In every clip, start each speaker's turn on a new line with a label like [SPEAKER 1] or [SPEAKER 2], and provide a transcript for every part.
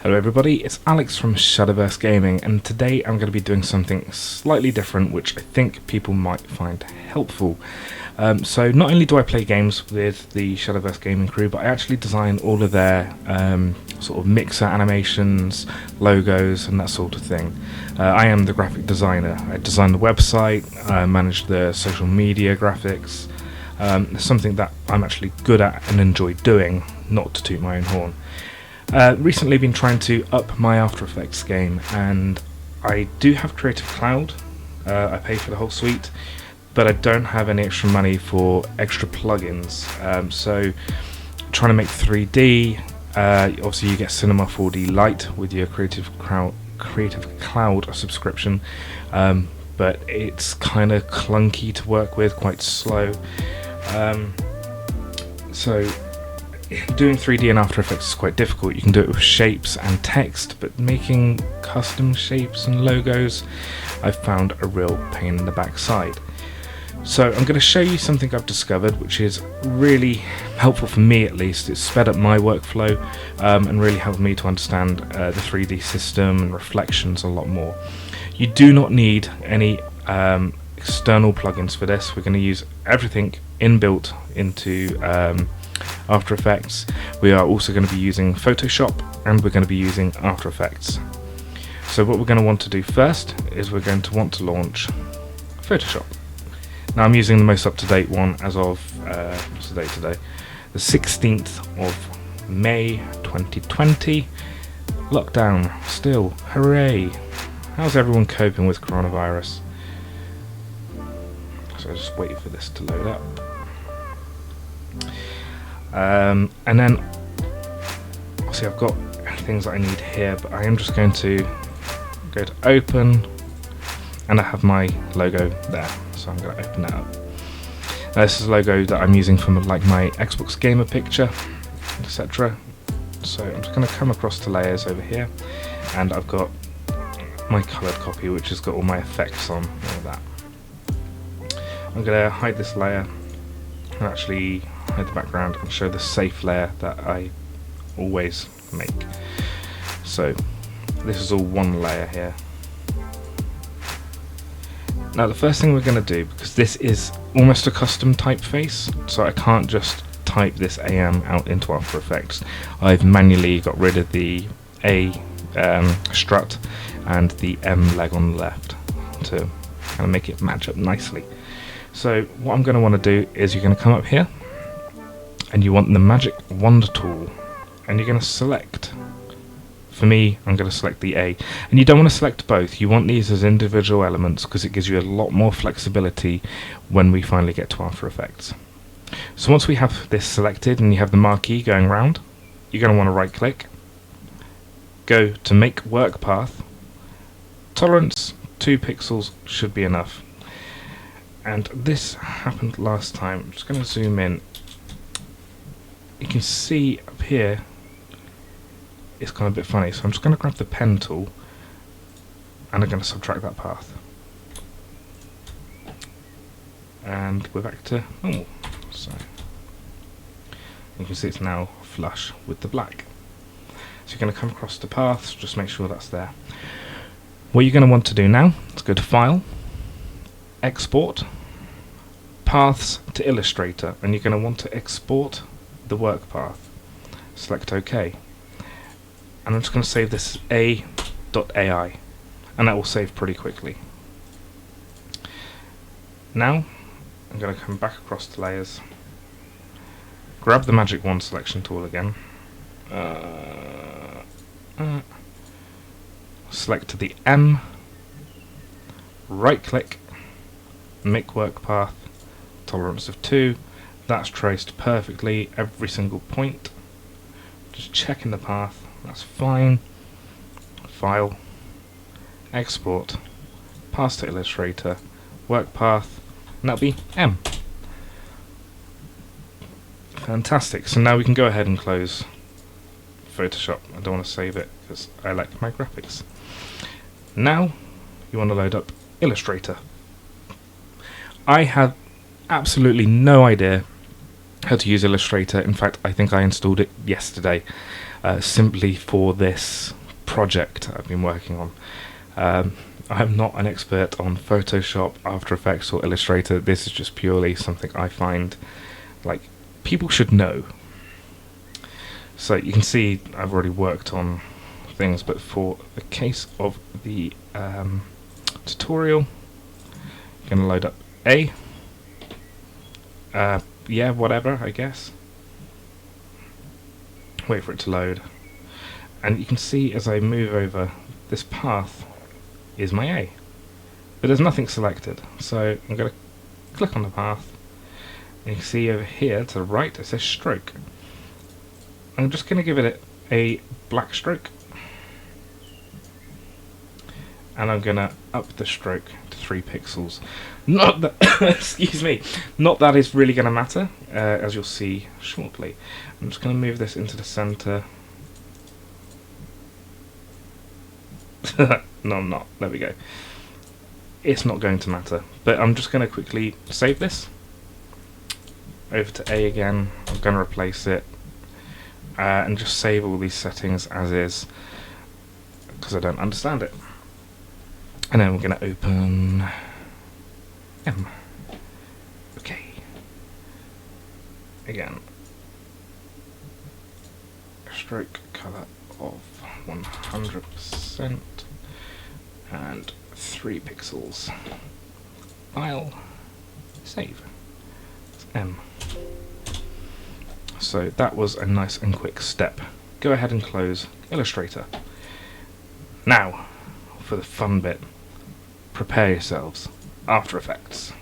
[SPEAKER 1] Hello everybody, it's Alex from Shadowverse Gaming, and today I'm going to be doing something slightly different which I think people might find helpful. So not only do I play games with the Shadowverse Gaming crew, but I actually design all of their sort of mixer animations, logos and that sort of thing. I am the graphic designer. I design the website, I manage the social media graphics. It's something that I'm actually good at and enjoy doing, not to toot my own horn. Recently been trying to up my After Effects game, and I do have Creative Cloud. I pay for the whole suite, but I don't have any extra money for extra plugins. So trying to make 3D, obviously you get Cinema 4D Lite with your Creative Cloud subscription, but it's kind of clunky to work with, quite slow. So doing 3D in After Effects is quite difficult. You can do it with shapes and text, but making custom shapes and logos I've found a real pain in the backside. So I'm going to show you something I've discovered which is really helpful for me, at least. It's sped up my workflow and really helped me to understand the 3D system and reflections a lot more. You do not need any external plugins for this. We're going to use everything inbuilt into After Effects. We are also going to be using Photoshop, and we're going to be using After Effects. So what we're going to want to do first is we're going to want to launch Photoshop. Now I'm using the most up-to-date one as of what's the date today? The 16th of May 2020. Lockdown still, hooray! How's everyone coping with coronavirus? So just wait for this to load up. And then obviously I've got things that I need here, but I am just going to go to open, and I have my logo there, so I'm going to open that up. Now this is a logo that I'm using from like my Xbox gamer picture, etc. So I'm just going to come across to layers over here, and I've got my coloured copy which has got all my effects on, all that. I'm going to hide this layer and actually hide the background and show the safe layer that I always make. So this is all one layer here. Now the first thing we're going to do, because this is almost a custom typeface, so I can't just type this AM out into After Effects, I've manually got rid of the A strut and the M leg on the left to kind of make it match up nicely. So what I'm going to want to do is you're going to come up here and you want the magic wand tool, and you're going to select, for me I'm going to select the A, and you don't want to select both, you want these as individual elements because it gives you a lot more flexibility when we finally get to After Effects. So once we have this selected and you have the marquee going round, you're going to want to right click, go to make work path, tolerance 2 pixels should be enough. And this happened last time. I'm just going to zoom in. You can see up here it's kind of a bit funny, so I'm just going to grab the pen tool and I'm going to subtract that path. And we're back to normal. So you can see it's now flush with the black. So you're going to come across the paths, just make sure that's there. What you're going to want to do now is go to File, Export, Paths to Illustrator, and you're going to want to export the work path. Select OK, and I'm just going to save this a.ai, and that will save pretty quickly. Now I'm going to come back across to layers, grab the magic wand selection tool again, select the M, right click, make work path, tolerance of 2, that's traced perfectly every single point. Just checking the path, that's fine. File, export, pass to Illustrator, work path, and that'll be M. Fantastic, so now we can go ahead and close Photoshop. I don't want to save it because I like my graphics. Now you want to load up Illustrator. I have absolutely no idea how to use Illustrator. In fact, I think I installed it yesterday. simply for this project I've been working on. I'm not an expert on Photoshop, After Effects or Illustrator. This is just purely something I find like people should know. So you can see I've already worked on things, but for the case of the tutorial, I'm going to load up A. Yeah, whatever, I guess. Wait for it to load. And you can see as I move over, this path is my A. But there's nothing selected, so I'm going to click on the path. And you can see over here to the right, it says stroke. I'm just going to give it a black stroke. And I'm going to up the stroke to 3 pixels. Not that, excuse me, not that it's really going to matter, as you'll see shortly. I'm just going to move this into the center. No, I'm not. There we go. It's not going to matter, but I'm just going to quickly save this. Over to A again. I'm going to replace it and just save all these settings as is, because I don't understand it. And then we're going to open M. Okay. Again. Stroke color of 100% and 3 pixels. File. Save. It's M. So that was a nice and quick step. Go ahead and close Illustrator. Now, for the fun bit. Prepare yourselves. After Effects.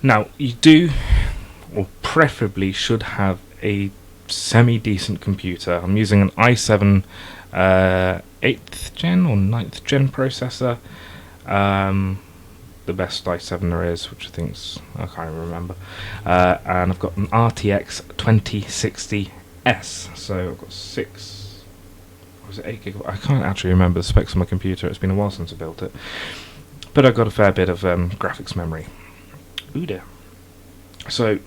[SPEAKER 1] Now, you do, or preferably should have a semi-decent computer. I'm using an i7 8th gen or 9th gen processor. The best i7 there is, which I think's, I can't even remember. And I've got an RTX 2060S. So I've got 6, or was it 8 gigabytes? I can't actually remember the specs of my computer. It's been a while since I built it. But I've got a fair bit of graphics memory. Ooh dear. So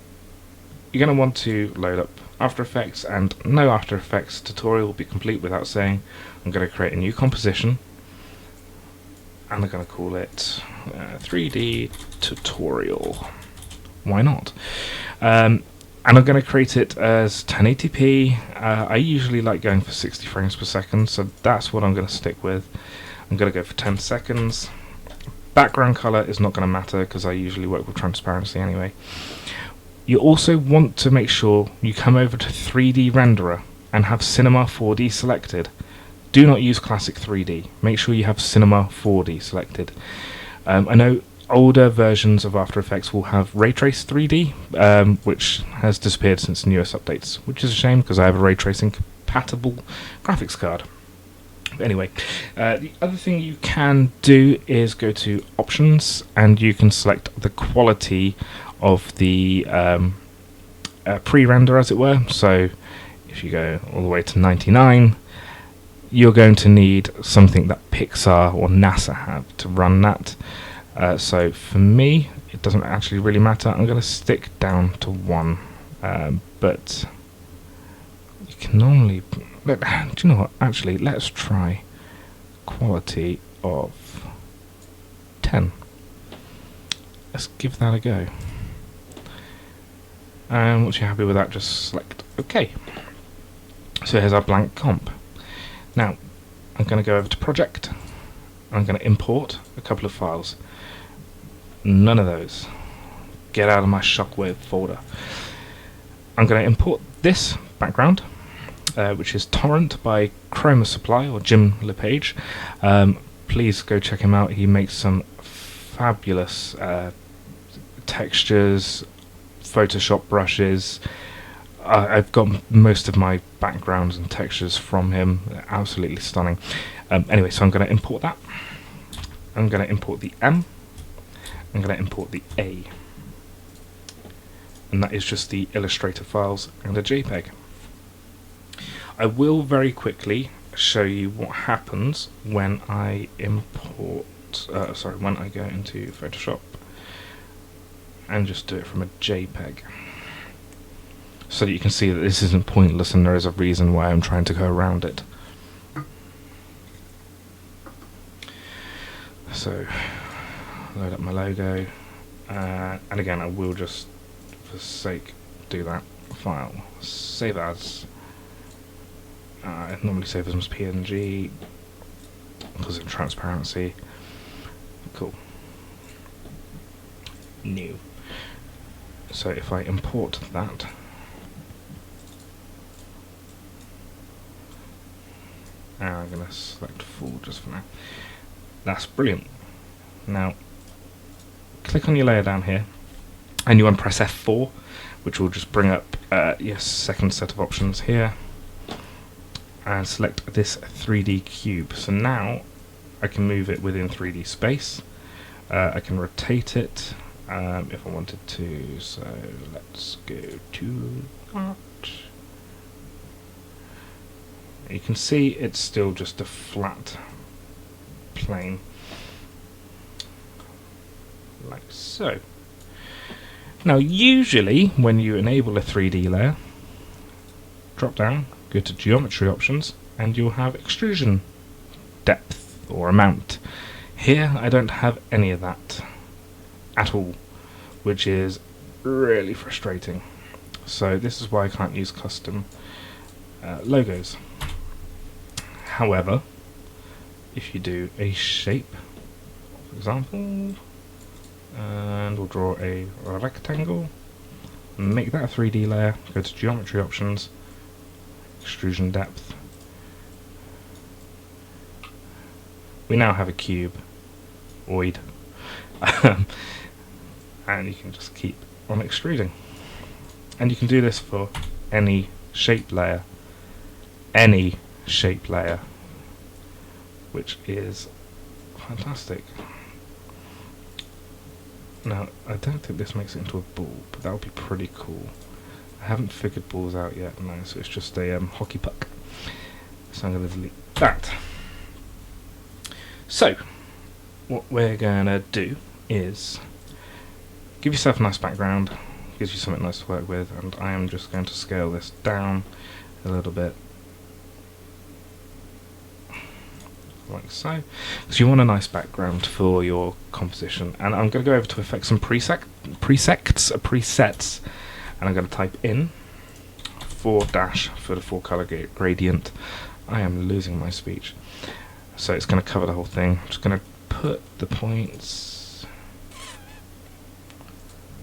[SPEAKER 1] you're going to want to load up After Effects, and no After Effects tutorial will be complete without saying I'm going to create a new composition, and I'm going to call it 3D tutorial. Why not? And I'm going to create it as 1080p. I usually like going for 60 frames per second, so that's what I'm going to stick with. I'm going to go for 10 seconds. Background color is not going to matter because I usually work with transparency anyway. You also want to make sure you come over to 3D renderer and have Cinema 4D selected. Do not use Classic 3D. Make sure you have Cinema 4D selected. I know older versions of After Effects will have Ray Trace 3D, which has disappeared since the newest updates, which is a shame because I have a ray tracing compatible graphics card. But anyway, the other thing you can do is go to Options, and you can select the quality of the pre-render, as it were. So if you go all the way to 99, you're going to need something that Pixar or NASA have to run that. So for me, it doesn't actually really matter. I'm going to stick down to 1, but you can only... Do you know what? Actually, let's try quality of 10. Let's give that a go. And once you're happy with that, just select OK. So here's our blank comp. Now, I'm going to go over to Project. I'm going to import a couple of files. None of those. Get out of my Shockwave folder. I'm going to import this background, which is Torrent by Chroma Supply, or Jim LePage. Please go check him out. He makes some fabulous textures, Photoshop brushes. I've got most of my backgrounds and textures from him. They're absolutely stunning. Anyway, so I'm going to import that. I'm going to import the M. I'm going to import the A. And that is just the Illustrator files and a JPEG. I will very quickly show you what happens when I import, when I go into Photoshop and just do it from a JPEG. so that you can see that this isn't pointless and there is a reason why I'm trying to go around it. So, load up my logo, and again I will just, for sake, do that. File, save as. I normally save as PNG because of transparency. Cool. New. So if I import that, and I'm going to select full just for now. That's brilliant. Now, click on your layer down here, and you want to press F4, which will just bring up your second set of options here, and select this 3D cube. So now I can move it within 3D space. I can rotate it if I wanted to. So let's go to that. You can see it's still just a flat plane, like so. Now usually when you enable a 3D layer, drop down, go to geometry options, and you'll have extrusion depth or amount. Here I don't have any of that at all, which is really frustrating. So this is why I can't use custom logos. However, if you do a shape, for example, and we'll draw a rectangle, make that a 3D layer, go to geometry options, extrusion depth. We now have a cuboid, and you can just keep on extruding. And you can do this for any shape layer, which is fantastic. Now, I don't think this makes it into a ball, but that would be pretty cool. I haven't figured balls out yet, no, so it's just a hockey puck. So I'm going to delete that. So, what we're going to do is give yourself a nice background, gives you something nice to work with, and I am just going to scale this down a little bit, like so, because you want a nice background for your composition. And I'm going to go over to effects and presets, and I'm going to type in 4- for the 4-color gradient. I am losing my speech, so it's going to cover the whole thing. I'm just going to put the points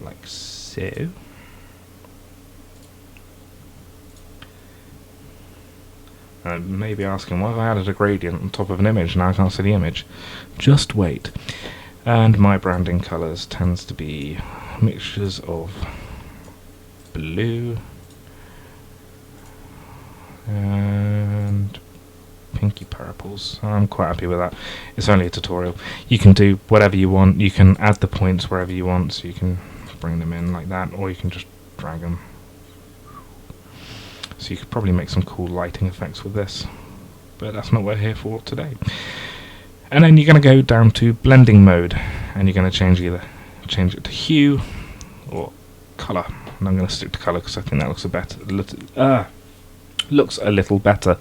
[SPEAKER 1] like so. I may be asking, why have I added a gradient on top of an image? Now I can't see the image. Just wait. And my branding colours tends to be mixtures of blue and pinky purples. I'm quite happy with that. It's only a tutorial. You can do whatever you want. You can add the points wherever you want, so you can bring them in like that, or you can just drag them. So you could probably make some cool lighting effects with this, but that's not what we're here for today. And then you're going to go down to blending mode, and you're going to change it to hue or color. And I'm going to stick to color because I think that looks a little better.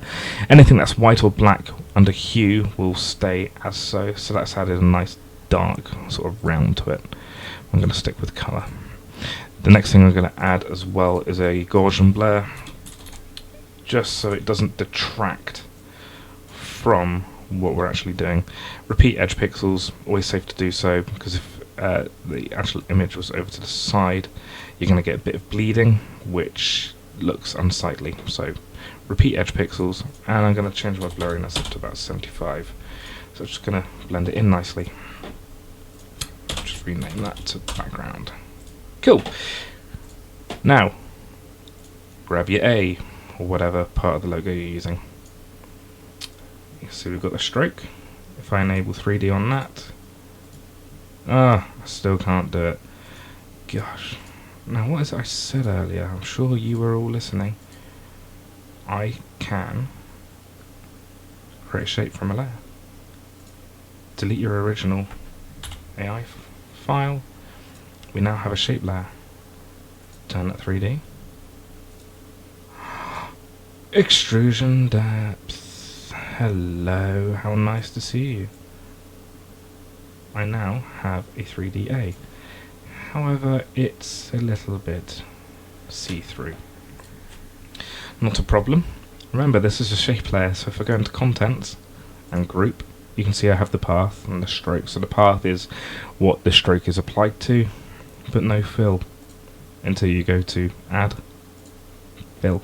[SPEAKER 1] Anything that's white or black under hue will stay as so. So that's added a nice dark sort of round to it. I'm going to stick with color. The next thing I'm going to add as well is a Gaussian blur, just so it doesn't detract from what we're actually doing. Repeat edge pixels, always safe to do so, because if the actual image was over to the side, you're going to get a bit of bleeding, which looks unsightly. So repeat edge pixels, and I'm going to change my blurriness up to about 75. So I'm just going to blend it in nicely. Just rename that to background. Cool. Now, grab your A, or whatever part of the logo you're using. You see we've got the stroke. If I enable 3D on that, I still can't do it. Gosh. Now what is it I said earlier? I'm sure you were all listening. I can create a shape from a layer. Delete your original AI file. We now have a shape layer. Turn that 3D. Extrusion depth. Hello, how nice to see you. I now have a 3DA. However, it's a little bit see-through. Not a problem. Remember, this is a shape layer, so if I go into Contents and Group, you can see I have the path and the stroke. So the path is what the stroke is applied to, but no fill until you go to Add, Fill.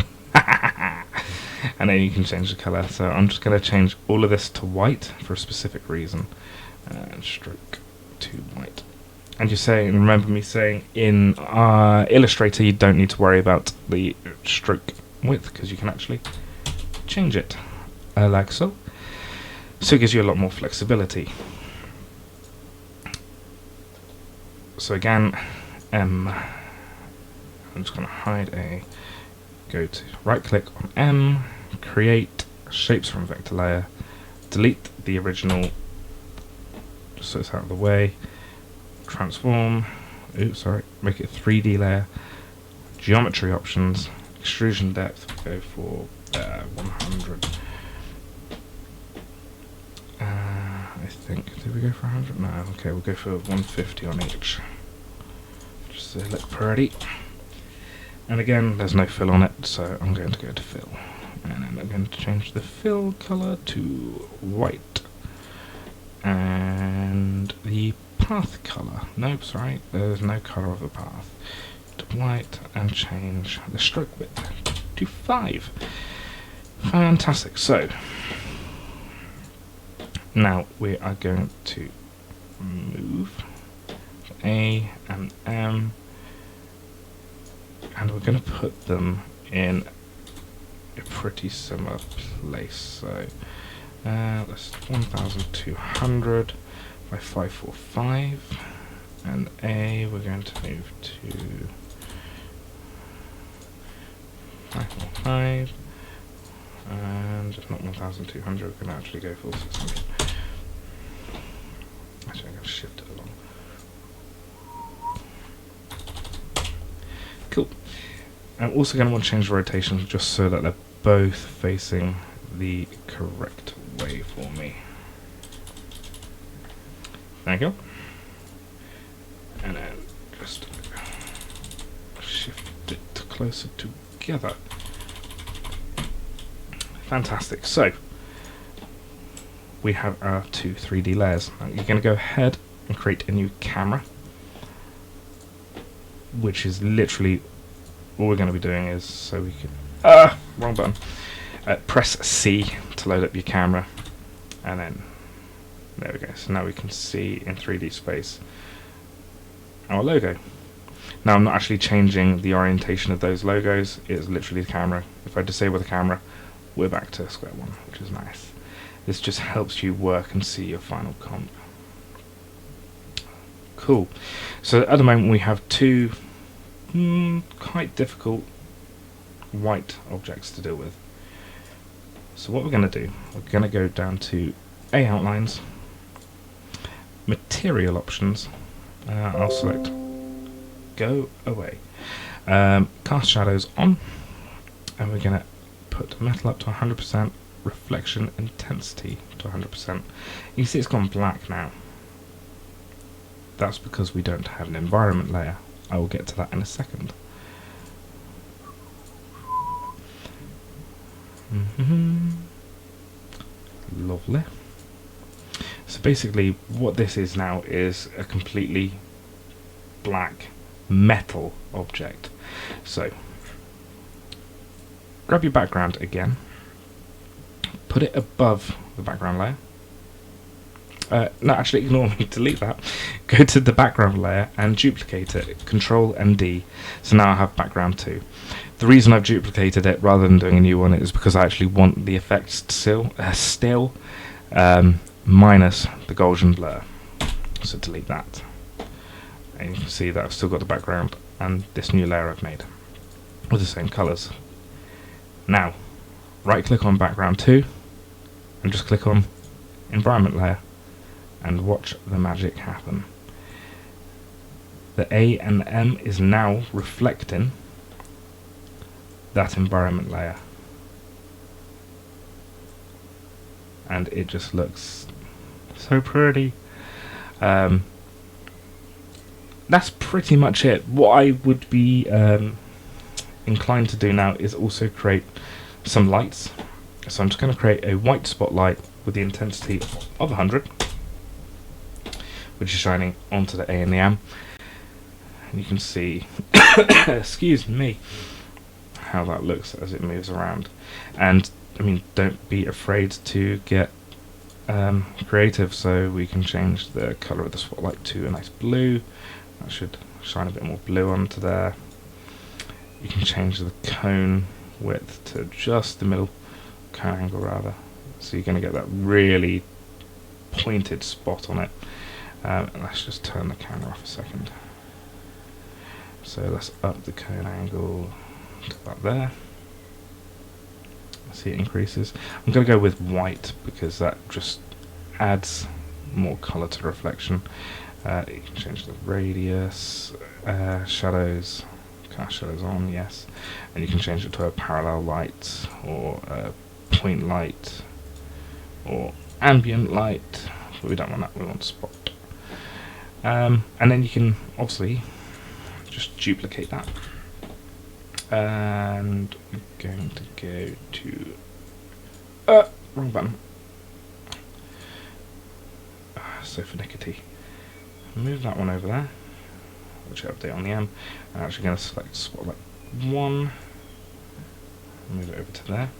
[SPEAKER 1] And then you can change the colour. So I'm just going to change all of this to white for a specific reason. And stroke to white. And you're saying, remember me saying, in Illustrator you don't need to worry about the stroke width because you can actually change it like so. So it gives you a lot more flexibility. So again, I'm just going to hide a, go to right click on M, create shapes from vector layer, delete the original just so it's out of the way, transform, oops sorry, make it 3D layer, geometry options, extrusion depth, go for 100. I think, did we go for 100? No, okay, we'll go for 150 on each. Just to look pretty. And again, there's no fill on it, so I'm going to go to fill. And then I'm going to change the fill color to white. And the path color, nope, sorry, there's no color of the path. To white, and change the stroke width to 5. Fantastic. So now we are going to move A and M, and we're going to put them in a pretty similar place. So that's 1200 by 545, and A we're going to move to 545, and if not 1200, we're going to actually go for 600. Actually, I'm going to shift it along. Cool. I'm also going to want to change the rotation just so that they're both facing the correct way for me. There you go. And then just shift it closer together. Fantastic. So we have our two 3D layers. Now you're going to go ahead and create a new camera, which is literally all we're going to be doing is, so we can wrong button, press C to load up your camera, and then there we go. So now we can see in 3D space our logo. Now I'm not actually changing the orientation of those logos, it's literally the camera. If I disable the camera, we're back to square one, which is nice. This just helps you work and see your final comp. Cool. So at the moment we have two quite difficult white objects to deal with. So what we're going to do, we're going to go down to A outlines, material options, I'll select go away, cast shadows on, and we're going to put metal up to 100%, reflection intensity to 100%. You see it's gone black now. That's because we don't have an environment layer. I will get to that in a second. Lovely. So basically what this is now is a completely black metal object. So grab your background again, put it above the background layer. No, actually ignore me, delete that. Go to the background layer and duplicate it, Control and D. So now I have background 2. The reason I've duplicated it rather than doing a new one is because I actually want the effects still minus the Gaussian blur. So delete that. And you can see that I've still got the background and this new layer I've made with the same colours. Now, right click on background 2 and just click on environment layer and watch the magic happen. The A and the M is now reflecting that environment layer. and it just looks so pretty. That's pretty much it. What I would be inclined to do now is also create some lights. So I'm just going to create a white spotlight with the intensity of 100, which is shining onto the A and the M. And you can see, excuse me, how that looks as it moves around. And I mean, don't be afraid to get creative. So we can change the color of the spotlight to a nice blue. That should shine a bit more blue onto there. You can change the cone width to just the middle, cone angle rather. So you're going to get that really pointed spot on it. Let's just turn the camera off a second. So let's up the cone angle to about there. See, it increases. I'm going to go with white because that just adds more colour to the reflection. You can change the radius, shadows, cast shadows on, yes, and you can change it to a parallel light or a point light or ambient light, but we don't want that, we want spot. And then you can obviously just duplicate that, and we're going to go to wrong button, so finicky. Move that one over there, which I update on the M. I'm actually going to select spotlight 1, move it over to there.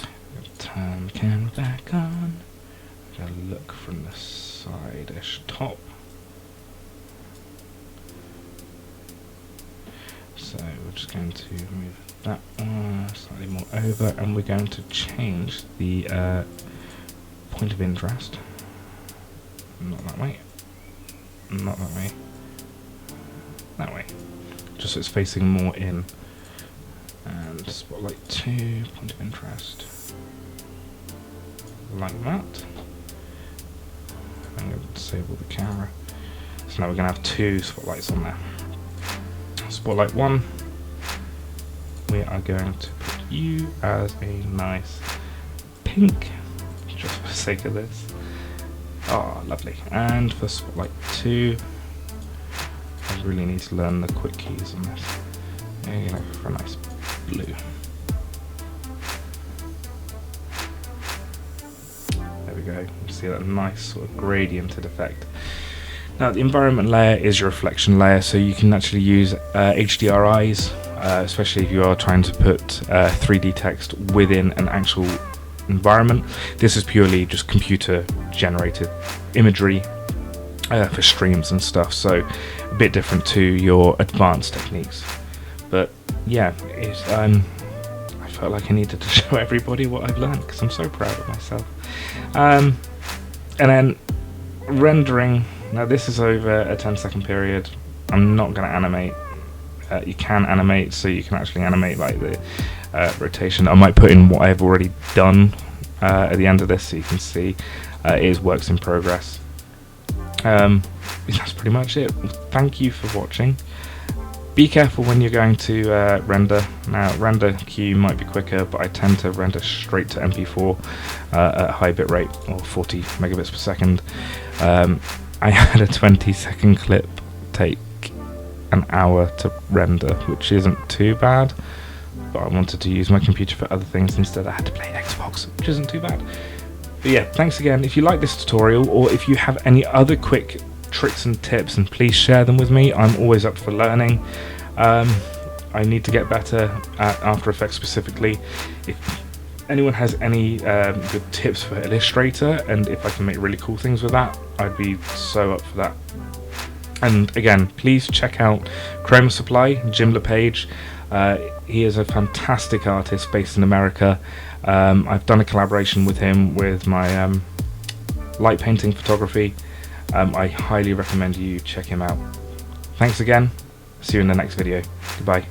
[SPEAKER 1] I'm going to turn the camera back on. I'm going to look from the side-ish top. So we're just going to move that one slightly more over, and we're going to change the point of interest. Not that way. Not that way. That way. Just so it's facing more in. And spotlight 2, point of interest. Like that. I'm going to disable the camera. So now we're going to have 2 spotlights on there. Spotlight 1. We are going to put you as a nice pink, just for the sake of this. Oh, lovely. And for spotlight 2, I really need to learn the quick keys on this. I'm going to go for a nice blue. There we go. You see that nice sort of gradiented effect. Now the environment layer is your reflection layer, so you can actually use HDRIs, especially if you are trying to put 3D text within an actual environment. This is purely just computer generated imagery for streams and stuff, so a bit different to your advanced techniques. But yeah, I felt like I needed to show everybody what I've learned because I'm so proud of myself. And then rendering. Now this is over a 10-second period. I'm not going to animate. You can animate, so you can actually animate like the rotation. I might put in what I've already done at the end of this so you can see it is works in progress. That's pretty much it. Thank you for watching. Be careful when you're going to render. Now render queue might be quicker, but I tend to render straight to MP4 at high bitrate or 40 megabits per second. I had a 20-second clip take an hour to render, which isn't too bad, but I wanted to use my computer for other things instead. I had to play Xbox, which isn't too bad. But yeah, thanks again. If you like this tutorial, or if you have any other quick tricks and tips, and please share them with me. I'm always up for learning. I need to get better at After Effects specifically. If anyone has any good tips for Illustrator, and if I can make really cool things with that, I'd be so up for that. And again, please check out Chroma Supply, Jim LePage. He is a fantastic artist based in America. I've done a collaboration with him with my light painting photography. I highly recommend you check him out. Thanks again. See you in the next video. Goodbye.